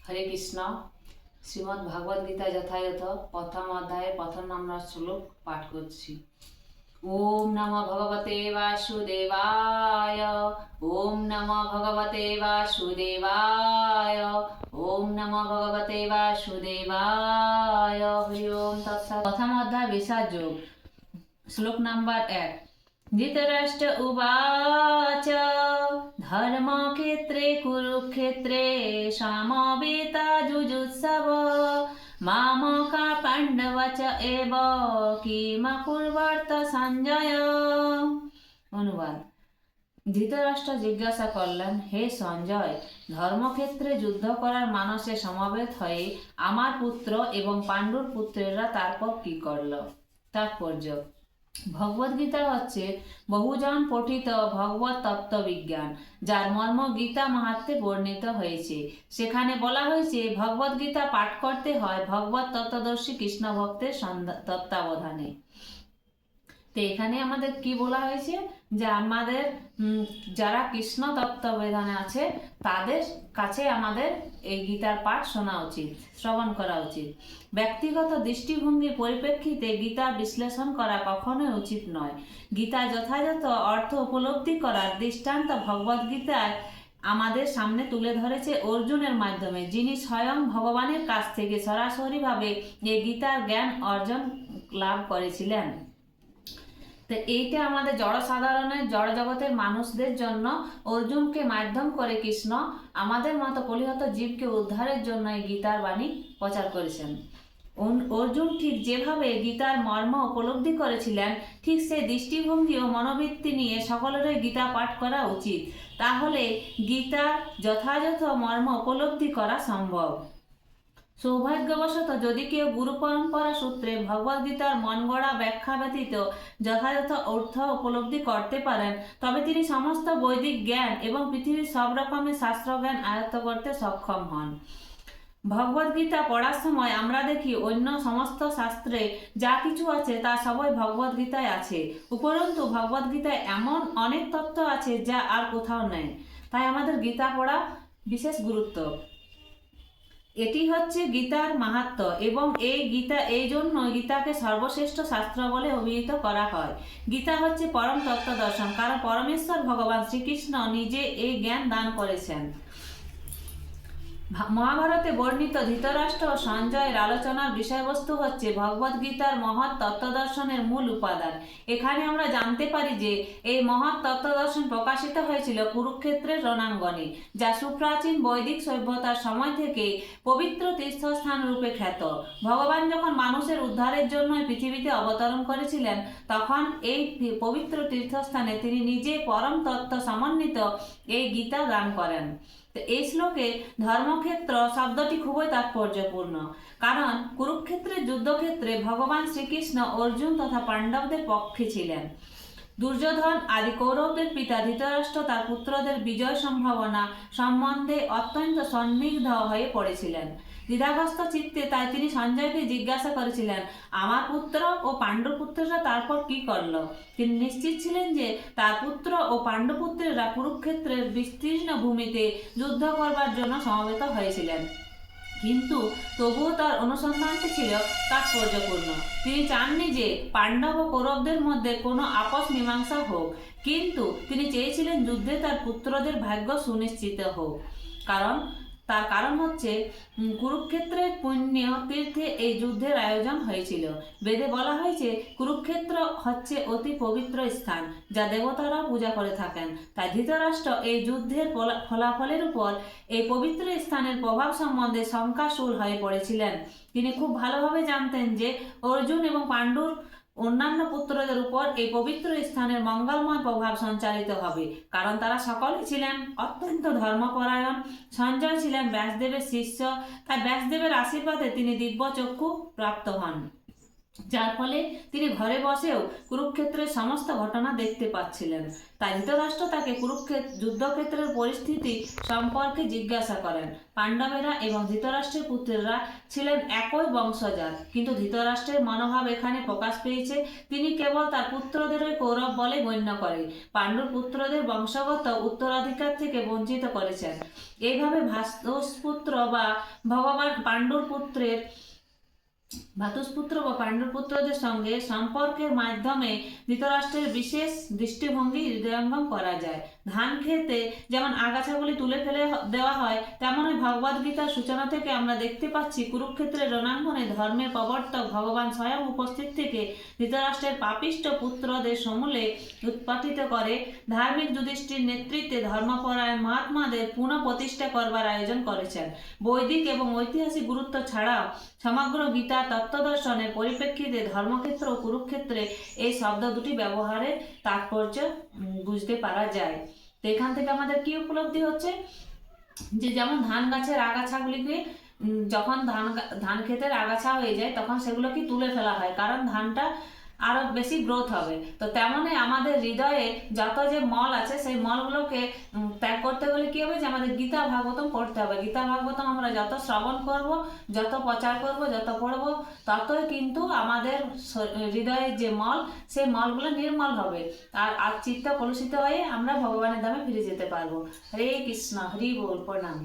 হরে কৃষ্ণ। শ্রীমদ্ ভগবদ গীতা যথাযথ প্রথম অধ্যায়ে প্রথম নম্বর শ্লোক পাঠ করছি। ওম নমো ভগবতে বাসুদেবায়। ওম নমো ভগবতে বাসুদেবায়। ওম নমো ভগবতে বাসুদেবায়। হরি ওম তৎসৎ। প্রথম অধ্যায় বিষাদ যোগ। শ্লোক নাম্বার 1। ধৃতরাষ্ট্র উবাচ ধর্মক্ষেত্রে কুরুক্ষেত্রে সমবেতা যুযুৎসব মামকা পাণ্ডব চ এব কিমকুর্বর্ত সঞ্জয়। অনুবাদ। ধৃতরাষ্ট্র জিজ্ঞাসা করলেন, হে সঞ্জয়, ধর্মক্ষেত্রে যুদ্ধ করার মানসে সমবেত হয়ে আমার পুত্র এবং পাণ্ডুর পুত্রেরা তারপর কি করল? তাৎপর্য। ভগবদ্গীতা হচ্ছে বহুজন পঠিত ভগবত তত্ত্ববিজ্ঞান, যার মর্ম গীতা মাহাত্ম্যে বর্ণিত হয়েছে। সেখানে বলা হয়েছে ভগবদ্গীতা পাঠ করতে হয় ভগবত তত্ত্বদর্শী কৃষ্ণ ভক্তের তত্ত্বাবধানে। তো এখানে আমাদের কি বলা হয়েছে যে আমাদের যারা কৃষ্ণ তত্ত্বাবধানে আছে তাদের কাছে আমাদের এই গীতার পাঠ শোনা উচিত, শ্রবণ করা উচিত। ব্যক্তিগত দৃষ্টিভঙ্গির পরিপ্রেক্ষিতে গীতা বিশ্লেষণ করা কখনোই উচিত নয়। গীতা যথাযথ অর্থ উপলব্ধি করার দৃষ্টান্ত ভগবদ্গীতায় আমাদের সামনে তুলে ধরেছে অর্জুনের মাধ্যমে, যিনি স্বয়ং ভগবানের কাছ থেকে সরাসরিভাবে এই গীতার জ্ঞান অর্জন লাভ করেছিলেন। তো এইটা আমাদের জড়সাধারণের জড় জগতের মানুষদের জন্য অর্জুনকে মাধ্যম করে কৃষ্ণ আমাদের মতো পরিহত জীবকে উদ্ধারের জন্য এই গীতার বাণী প্রচার করেছেন। অর্জুন ঠিক যেভাবে গীতার মর্ম উপলব্ধি করেছিলেন, ঠিক সেই দৃষ্টিভঙ্গি ও মনোবৃত্তি নিয়ে সকলেরই গীতা পাঠ করা উচিত। তাহলে গীতার যথাযথ মর্ম উপলব্ধি করা সম্ভব। সৌভাগ্যবশত যদি কেউ গুরু পরম্পরা সূত্রে ভগবদ্গীতার মন গড়া ব্যাখ্যা ব্যতীত যথাযথ অর্থ উপলব্ধি করতে পারেন, তবে তিনি সমস্ত বৈদিক জ্ঞান এবং পৃথিবীর সব রকমের শাস্ত্রজ্ঞান আয়ত্ত করতে সক্ষম হন। ভগবদ্গীতা পড়ার সময় আমরা দেখি অন্য সমস্ত শাস্ত্রে যা কিছু আছে তা সবই ভগবদ্গীতায় আছে। উপরন্তু ভগবদ্গীতায় এমন অনেক তত্ত্ব আছে যা আর কোথাও নেই। তাই আমাদের গীতা পড়া বিশেষ গুরুত্ব। এটি হচ্ছে গীতার মাহাত্ম্য, এবং এই জন্য গীতাকে সর্বশ্রেষ্ঠ শাস্ত্র বলে অভিহিত করা হয়। গীতা হচ্ছে পরম তত্ত্ব দর্শন, কারণ পরমেশ্বর ভগবান শ্রীকৃষ্ণ নিজে এই জ্ঞান দান করেছেন। মহাভারতে বর্ণিত ধৃতরাষ্ট্র ও সঞ্জয়ের আলোচনার বিষয়বস্তু হচ্ছে ভগবদ্গীতার মহৎ তত্ত্বদর্শনের মূল উপাদান। এখানে আমরা জানতে পারি যে এই মহৎ তত্ত্বদর্শন প্রকাশিত হয়েছিল কুরুক্ষেত্রের রণাঙ্গনে, যা সুপ্রাচীন বৈদিক সভ্যতার সময় থেকে পবিত্র তীর্থস্থান রূপে খ্যাত। ভগবান যখন মানুষের উদ্ধারের জন্য পৃথিবীতে অবতরণ করেছিলেন, তখন এই পবিত্র তীর্থস্থানে তিনি নিজে পরম তত্ত্ব সমন্বিত এই গীতা দান করেন। এই শ্লোকে ধর্মক্ষেত্র শব্দটি খুবই তাৎপর্যপূর্ণ, কারণ কুরুক্ষেত্রের যুদ্ধক্ষেত্রে ভগবান শ্রীকৃষ্ণ অর্জুন তথা পাণ্ডবদের পক্ষে ছিলেন। দুর্যোধন আদি কৌরবদের পিতা ধৃতরাষ্ট্র তার পুত্রদের বিজয় সম্ভাবনা সম্বন্ধে অত্যন্ত সন্দিগ্ধ হয়ে পড়েছিলেন। দ্বিধাগ্রস্ত চিত্তে তাই তিনি সঞ্জয়কে জিজ্ঞাসা করেছিলেন, আমার পুত্র ও পাণ্ডুপুত্ররা তারপর কি করল? তিনি নিশ্চিত ছিলেন যে তার পুত্র ও পাণ্ডুপুত্রেরা কুরুক্ষেত্রের বিস্তীর্ণ ভূমিতে যুদ্ধ করবার জন্য সমবেত হয়েছিলেন, কিন্তু তবুও তার অনুসন্ধানটি ছিল তাৎপর্যপূর্ণ। তিনি চাননি যে পাণ্ডব ও কৌরবদের মধ্যে কোনো আপস মীমাংসা হোক, কিন্তু তিনি চেয়েছিলেন যুদ্ধে তার পুত্রদের ভাগ্য সুনিশ্চিত হোক। তার কারণ হচ্ছে কুরুক্ষেত্রের পুণ্য তীর্থে এই যুদ্ধের আয়োজন হয়েছিল। বেদে বলা হয়েছে কুরুক্ষেত্র হচ্ছে অতি পবিত্র স্থান, যা দেবতারাও পূজা করে থাকেন। তাই ধৃতরাষ্ট্র এই যুদ্ধের ফলাফলের উপর এই পবিত্র স্থানের প্রভাব সম্বন্ধে শঙ্কাশূল হয়ে পড়েছিলেন। তিনি খুব ভালোভাবে জানতেন যে অর্জুন এবং পাণ্ডুর অন্যান্য পুত্রদের উপর এই পবিত্র স্থানের মঙ্গলময় প্রভাব সঞ্চারিত হবে, কারণ তারা সকলেই ছিলেন অত্যন্ত ধর্মপরায়ণ। সঞ্জয় ছিলেন ব্যাসদেবের শিষ্য, তাই ব্যাসদেবের আশীর্বাদে তিনি দিব্য চক্ষু প্রাপ্ত হন, যার ফলে তিনি ঘরে বসেও কুরুক্ষেত্রের সমস্ত ঘটনা দেখতে পাচ্ছিলেন। তাই ধৃতরাষ্ট্র তাকে যুদ্ধক্ষেত্রের পরিস্থিতি সম্পর্কে জিজ্ঞাসা করেন। পাণ্ডবেরা এবং ধৃতরাষ্ট্রের পুত্রেরা ছিলেন একই বংশজাত, কিন্তু ধৃতরাষ্ট্রের মনোভাব এখানে প্রকাশ পেয়েছে। তিনি কেবল তার পুত্রদেরই কৌরব বলে গণ্য করে পাণ্ডুর পুত্রদের বংশগত উত্তরাধিকার থেকে বঞ্চিত করেছেন। এইভাবে ভ্রাতুষ্পুত্র বা ভগবান পাণ্ডুর পুত্রের ভ্রাতুষ্পুত্র বা পাণ্ডুর পুত্রদের সঙ্গে সম্পর্কের মাধ্যমে ধৃতরাষ্ট্রের বিশেষ দৃষ্টিভঙ্গি হৃদয়ঙ্গম করা যায়। ধান খেতে যেমন আগাছাগুলি তুলে ফেলে দেওয়া হয়, তেমনই ভগবদ গীতার সূচনা থেকে আমরা দেখতে পাচ্ছি কুরুক্ষেত্রের রণাঙ্গনে ধর্মের প্রবর্তক ভগবান স্বয়ং উপস্থিত থেকে ধৃতরাষ্ট্রের পাপিষ্ঠ পুত্রদের সমূলে উৎপাটিত করে ধার্মিক যুধিষ্ঠির নেতৃত্বে ধর্মপরায়ণ মহাত্মাদের পুনঃ প্রতিষ্ঠা করবার আয়োজন করেছেন। বৈদিক এবং ঐতিহাসিক গুরুত্ব ছাড়াও সমগ্র গীতা তত্ত্বদর্শনের পরিপ্রেক্ষিতে ধর্মক্ষেত্র ও কুরুক্ষেত্রে এই শব্দ দুটি ব্যবহারের তাৎপর্য বুঝতে পারা যায়। তো এখান থেকে আমাদের কি উপলব্ধি হচ্ছে, যে যেমন ধান গাছের আগাছাগুলিকে যখন ধান ক্ষেতের আগাছা হয়ে যায় তখন সেগুলো কি তুলে ফেলা হয়, কারণ ধানটা আরো বেশি গ্রোথ হবে। তো তেমনই আমাদের হৃদয়ে যত যে মল আছে সেই মলগুলোকে ত্যাগ করতে গেলে কি হবে, যে আমাদের গীতা ভাগবতম পড়তে হবে। গীতা ভাগবতম আমরা যত শ্রবণ করব, যত প্রচার করব, যত পড়ব, ততই কিন্তু আমাদের হৃদয়ের যে মল সেই মলগুলো নির্মল হবে, আর চিত্ত কলুষিত হয়ে আমরা ভগবানের ধামে ফিরে যেতে পারবো। হরে কৃষ্ণ, হরি বল, প্রণাম।